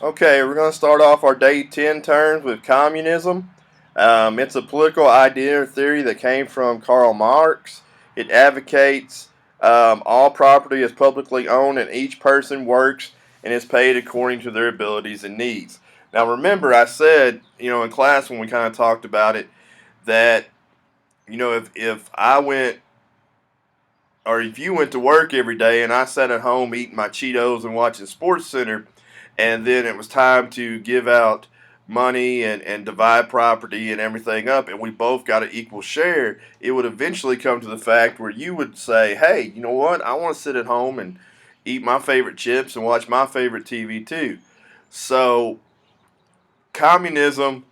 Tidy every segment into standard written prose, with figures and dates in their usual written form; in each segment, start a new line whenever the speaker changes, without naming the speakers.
Okay, we're going to start off our day 10 terms with communism. It's a political idea or theory that came from Karl Marx. It advocates all property is publicly owned and each person works and is paid according to their abilities and needs. Now, remember, I said, in class when we kind of talked about it, that, if I went or if you went to work every day and I sat at home eating my Cheetos and watching Sports Center, and then it was time to give out money and divide property and everything up, and we both got an equal share, it would eventually come to the fact where you would say, hey, you know what? I want to sit at home and eat my favorite chips and watch my favorite TV too. So, communism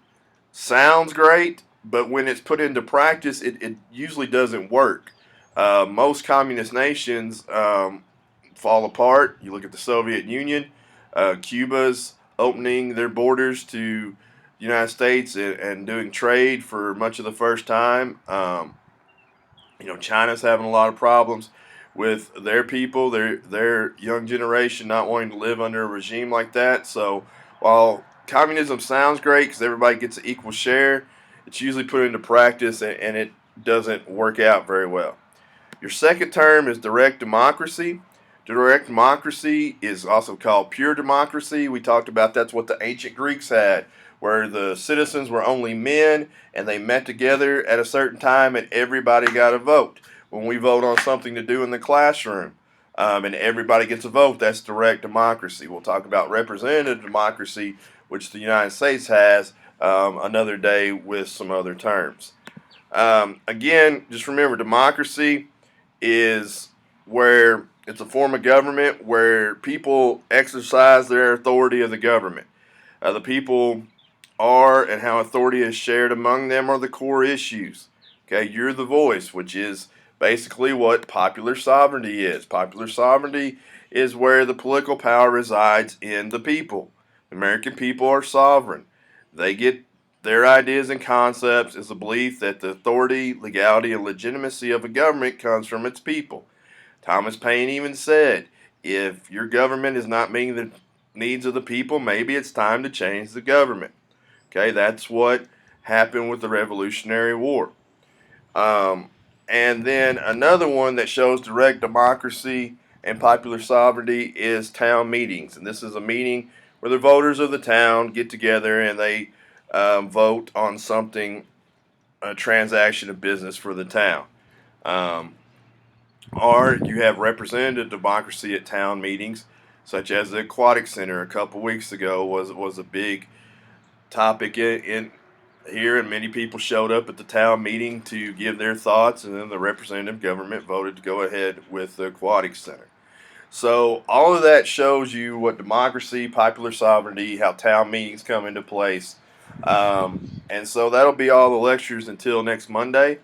sounds great, but when it's put into practice, it usually doesn't work. Most communist nations fall apart. You look at the Soviet Union, Cuba's opening their borders to the United States and doing trade for much of the first time. China's having a lot of problems with their people, their young generation not wanting to live under a regime like that. So while communism sounds great because everybody gets an equal share, it's usually put into practice and it doesn't work out very well. Your second term is direct democracy. Direct democracy is also called pure democracy. We talked about that's what the ancient Greeks had, where the citizens were only men and they met together at a certain time and everybody got a vote. When we vote on something to do in the classroom and everybody gets a vote, that's direct democracy. We'll talk about representative democracy, which the United States has another day with some other terms. Again, just remember democracy is where it's a form of government where people exercise their authority of the government. The people are and how authority is shared among them are the core issues. Okay, you're the voice, which is basically what popular sovereignty is. Popular sovereignty is where the political power resides in the people. The American people are sovereign. They get their ideas and concepts is the belief that the authority, legality, and legitimacy of a government comes from its people. Thomas Paine even said, if your government is not meeting the needs of the people, maybe it's time to change the government. Okay, that's what happened with the Revolutionary War. And then another one that shows direct democracy and popular sovereignty is town meetings. And this is a meeting where the voters of the town get together and they vote on something, a transaction of business for the town. Um, or you have representative democracy at town meetings, such as the Aquatic Center a couple weeks ago was a big topic in here, and many people showed up at the town meeting to give their thoughts, and then the representative government voted to go ahead with the Aquatic Center. So all of that shows you what democracy, popular sovereignty, how town meetings come into place. And so that'll be all the lectures until next Monday,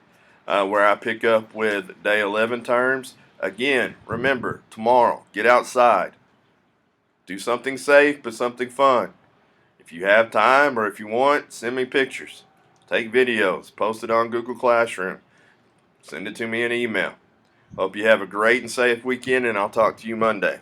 where I pick up with day 11 terms. Again, remember, tomorrow, get outside. Do something safe, but something fun. If you have time or if you want, send me pictures. Take videos, post it on Google Classroom. Send it to me in email. Hope you have a great and safe weekend, and I'll talk to you Monday.